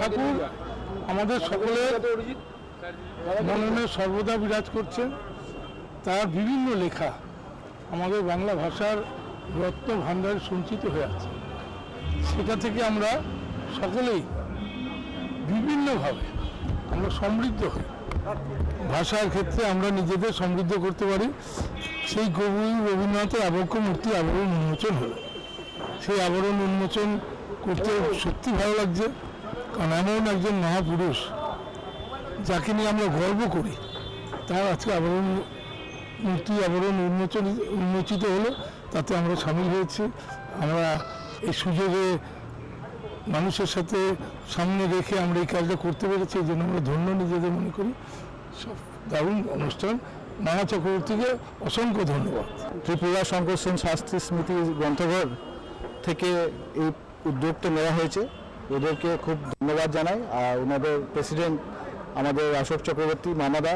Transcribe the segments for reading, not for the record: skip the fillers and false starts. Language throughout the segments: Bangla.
ঠাকুর আমাদের সকলের মননে সর্বদা বিরাজ করছেন। তার বিভিন্ন লেখা আমাদের বাংলা ভাষার রত্ন ভাণ্ডারে সঞ্চিত হয়ে আছে। সেটা থেকে আমরা সকলেই বিভিন্নভাবে আমরা সমৃদ্ধ হই। ভাষার ক্ষেত্রে আমরা নিজেদের সমৃদ্ধ করতে পারি। সেই কবি রবীন্দ্রনাথের আবক্ষ মূর্তি আবরণ উন্মোচন হলো। সেই আবরণ উন্মোচন করতে সত্যি ভালো লাগছে, কারণ এমন একজন মহাপুরুষ যাকে নিয়ে আমরা গর্ব করি, তার আজকে আবরণ মূর্তি আবরণ উন্মোচিত হলো, তাতে আমরা সামিল হয়েছি। আমরা এই সুযোগে মানুষের সাথে সামনে রেখে আমরা এই কাজটা করতে পেরেছি, এই জন্য আমরা ধন্য নিজেদের মনে করি। সব দারুণ অনুষ্ঠান। নানা চক্রবর্তীকে অসংখ্য ধন্যবাদ। ত্রিপুরা শঙ্কর সেন শাস্ত্রী স্মৃতি গ্রন্থঘর থেকে এই উদ্যোগটা নেওয়া হয়েছে, ওদেরকে খুব ধন্যবাদ জানাই। আর ওনাদের প্রেসিডেন্ট আমাদের অশোক চক্রবর্তী মামাদা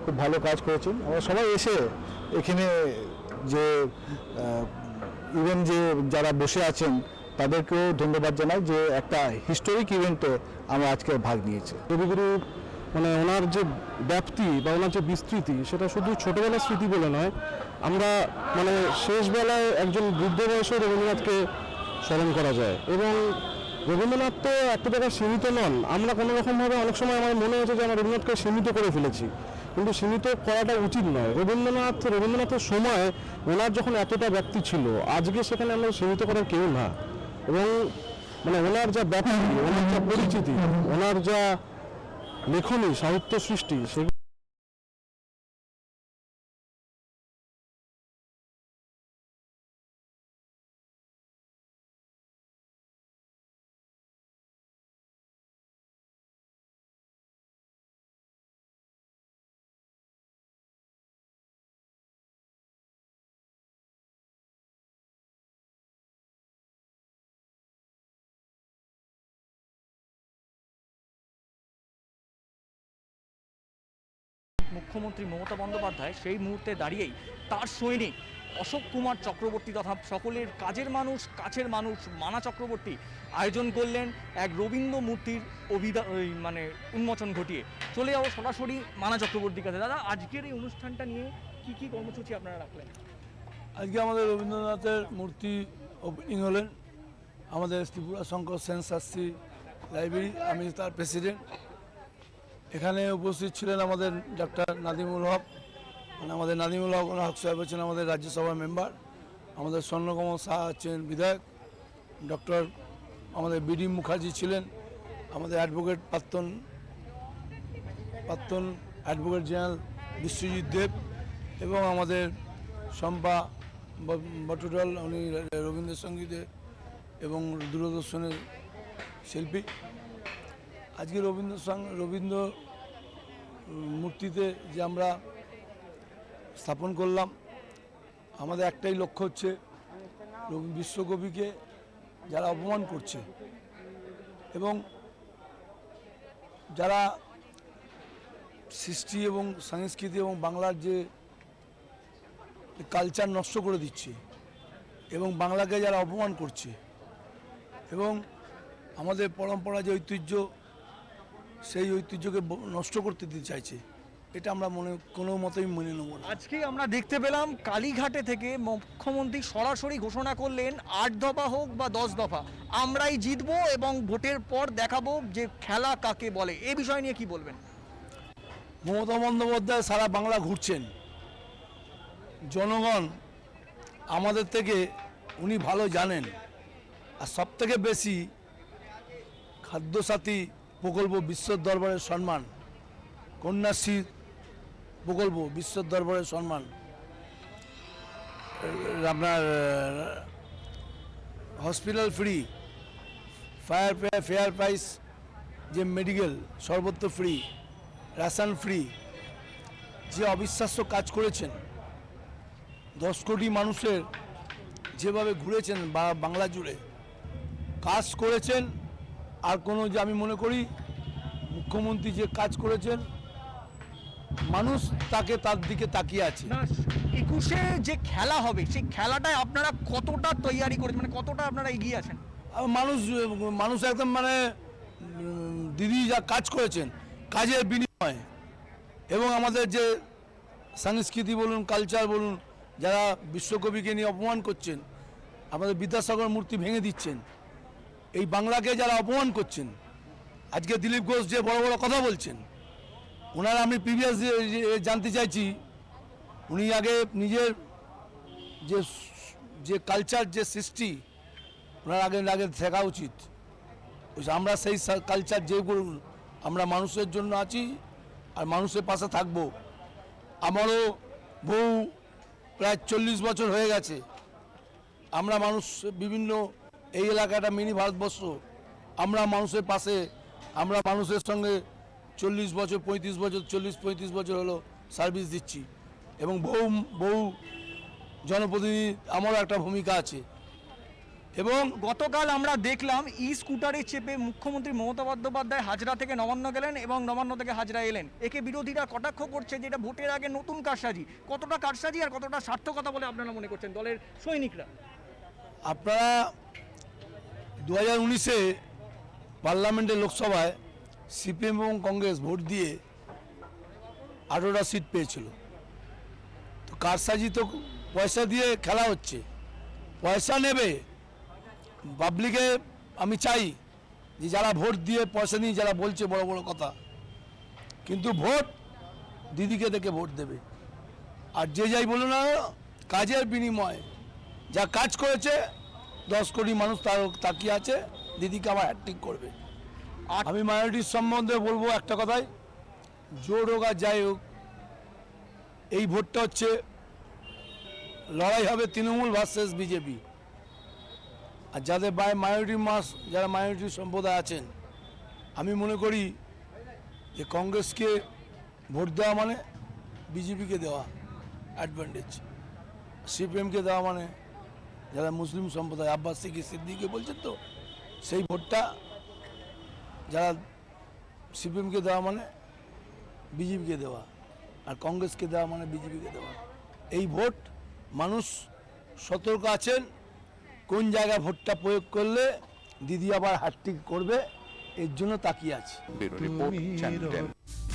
খুব ভালো কাজ করেছেন। আমরা সবাই এসে এখানে যে ইভেন যে যারা বসে আছেন তাদেরকেও ধন্যবাদ জানাই যে একটা হিস্টোরিক ইভেন্টে আমরা আজকে ভাগ নিয়েছি। কবিগুরু মানে ওনার যে ব্যাপ্তি বা ওনার যে বিস্তৃতি, সেটা শুধু ছোটোবেলার স্মৃতি বলে নয়, আমরা মানে শেষবেলায় একজন বৃদ্ধ বয়সে রবীন্দ্রনাথকে স্মরণ করা যায়। এবং রবীন্দ্রনাথ তো একটা জায়গায় সীমিত নন। আমরা কোনো রকমভাবে অনেক সময় আমার মনে হয়েছে যে আমরা রবীন্দ্রনাথকে সীমিত করে ফেলেছি, কিন্তু সীমিত করাটা উচিত নয়। রবীন্দ্রনাথের সময় ওনার যখন এতটা ব্যাপ্তি ছিল, আজকে সেখানে আমরা সীমিত করার কেউ না। এবং মানে ওনার যা ব্যাপ্তি, ওনার যা পরিচিতি, ওনার যা লেখনী সাহিত্য সৃষ্টি, সেগুলো মুখ্যমন্ত্রী মমতা বন্দ্যোপাধ্যায় সেই মুহূর্তে দাঁড়িয়েই তার সৈনিক অশোক কুমার চক্রবর্তী তথা সকলের কাজের মানুষ, কাছের মানুষ মানা চক্রবর্তী আয়োজন করলেন এক রবীন্দ্র মূর্তির মানে উন্মোচন ঘটিয়ে। চলে যাবো সরাসরি মানা চক্রবর্তীর কাছে। দাদা, আজকের এই অনুষ্ঠানটা নিয়ে কি কি কর্মসূচি আপনারা রাখলেন? আজকে আমাদের রবীন্দ্রনাথের মূর্তি ওপেনিং হলেন আমাদের ত্রিপুরা শঙ্কর সেন শাস্ত্রী লাইব্রেরি। আমি তার প্রেসিডেন্ট। এখানে উপস্থিত ছিলেন আমাদের ডক্টর নাদিমুল হক, আমাদের নাদিমুল হক সাহেব হচ্ছেন আমাদের রাজ্যসভার মেম্বার, আমাদের স্বর্ণকমল শাহ হচ্ছেন বিধায়ক, ডক্টর আমাদের বিডি মুখার্জি ছিলেন, আমাদের অ্যাডভোকেট প্রাক্তন অ্যাডভোকেট জেনারেল বিশ্বজিৎ দেব, এবং আমাদের শম্পা বটুডল, উনি রবীন্দ্রসঙ্গীতে এবং দূরদর্শনের শিল্পী। আজকে রবীন্দ্র মূর্তিতে যে আমরা স্থাপন করলাম, আমাদের একটাই লক্ষ্য হচ্ছে বিশ্বকবিকে যারা অপমান করছে এবং যারা সৃষ্টি এবং সংস্কৃতি এবং বাংলার যে কালচার নষ্ট করে দিচ্ছে এবং বাংলাকে যারা অপমান করছে এবং আমাদের পরম্পরা যে ঐতিহ্য, সেই ঐতিহ্যকে নষ্ট করতে দিতে চাইছে, এটা আমরা কোনো মতেই মেনে নেব না। আজকে আমরা দেখতে পেলাম কালীঘাটে থেকে মুখ্যমন্ত্রী সরাসরি ঘোষণা করলেন 8 দফা হোক বা 10 দফা, আমরাই জিতবো এবং ভোটের পর দেখাবো যে খেলা কাকে বলে। এই বিষয় নিয়ে কি বলবেন? মমতা বন্দ্যোপাধ্যায় সারা বাংলা ঘুরছেন। জনগণ আমাদের থেকে উনি ভালো জানেন। আর সবথেকে বেশি খাদ্যসাথী প্রকল্প বিশ্বের দরবারের সম্মান, কন্যাশ্রী প্রকল্প বিশ্বের দরবারের সম্মান, আপনার হসপিটাল ফ্রি, ফেয়ার প্রাইস যে মেডিকেল সর্বত্র ফ্রি, রেশন ফ্রি, যে অবিশ্বাস্য কাজ করেছেন, 10 কোটি মানুষের যেভাবে ঘুরেছেন বাংলা জুড়ে কাজ করেছেন। আর কোনো যে আমি মনে করি মুখ্যমন্ত্রী যে কাজ করেছেন, মানুষ তার দিকে তাকিয়ে আছে। 21-এ যে খেলা হবে, সেই খেলাটায় আপনারা কতটা তৈয়ারি করেছেন, মানে কতটা আপনারা এগিয়ে আছেন? মানুষ একদম মানে দিদি যা কাজ করেছেন কাজের বিনিময়ে, এবং আমাদের যে সংস্কৃতি বলুন, কালচার বলুন, যারা বিশ্বকবিকে নিয়ে অপমান করছেন, আমাদের বিদ্যাসাগর মূর্তি ভেঙে দিচ্ছেন, এই বাংলাকে যারা অপমান করছেন, আজকে দিলীপ ঘোষ যে বড় বড় কথা বলছেন, ওনারা আমি প্রিভিয়াস জানতে চাইছি, উনি আগে নিজের যে যে কালচার যে সৃষ্টি ওনার আগে আগে শেখা উচিত। আমরা সেই কালচার যেগুলো আমরা মানুষের জন্য আছি আর মানুষের পাশে থাকব। আমারও বহু প্রায় 40 বছর হয়ে গেছে, আমরা মানুষ বিভিন্ন এই এলাকাটা মিনি ভারতবর্ষ, আমরা মানুষের পাশে, আমরা মানুষের সঙ্গে 40 বছর 35 বছর 40-35 বছর হলো সার্ভিস দিচ্ছি, এবং বহু বহু জনপ্রতিনিধি আমারও একটা ভূমিকা আছে। এবং গতকাল আমরা দেখলাম স্কুটারে চেপে মুখ্যমন্ত্রী মমতা বন্দ্যোপাধ্যায় হাজরা থেকে নবান্ন গেলেন এবং নবান্ন থেকে হাজরা এলেন। একে বিরোধীরা কটাক্ষ করছে যে এটা ভোটের আগে নতুন কারসাজি। কতটা কারসাজি আর কতটা সার্থকতা বলে আপনারা মনে করছেন দলের সৈনিকরা? আপনারা 2019-এ পার্লামেন্টের লোকসভায় সিপিএম এবং কংগ্রেস ভোট দিয়ে 18টা সিট পেয়েছিল। তো কারসাজি তো পয়সা দিয়ে খেলা হচ্ছে, পয়সা নেবে পাবলিকে। আমি চাই যে যারা ভোট দিয়ে পয়সা নিয়ে যারা বলছে বড় বড় কথা, কিন্তু ভোট দিদিকে দেখে ভোট দেবে। আর যে যাই বলুন না, কাজের বিনিময়ে যা কাজ করেছে 10 কোটি মানুষ তার তাকিয়ে আছে, দিদিকে আবার হ্যাট্রিক করবে। আমি মাইনরিটির সম্বন্ধে বলবো একটা কথাই, জোর হোক আর যাই হোক, এই ভোটটা হচ্ছে লড়াই হবে তৃণমূল ভার্সেস বিজেপি। আর যাদের মাইনরিটি যারা মাইনরিটি সম্প্রদায় আছেন, আমি মনে করি যে কংগ্রেসকে ভোট দেওয়া মানে বিজেপিকে দেওয়া অ্যাডভান্টেজ, সিপিএমকে দেওয়া মানে যারা মুসলিম সম্প্রদায়, আব্বাস সিদ্দিকি বলছেন তো, সেই ভোটটা যারা সিপিএমকে দেওয়া মানে বিজেপিকে দেওয়া, আর কংগ্রেসকে দেওয়া মানে বিজেপিকে দেওয়া। এই ভোট মানুষ সতর্ক আছেন কোন জায়গায় ভোটটা প্রয়োগ করলে দিদি আবার হ্যাট্রিক করবে, এর জন্য তাকিয়ে আছে। Bureau report channel 10।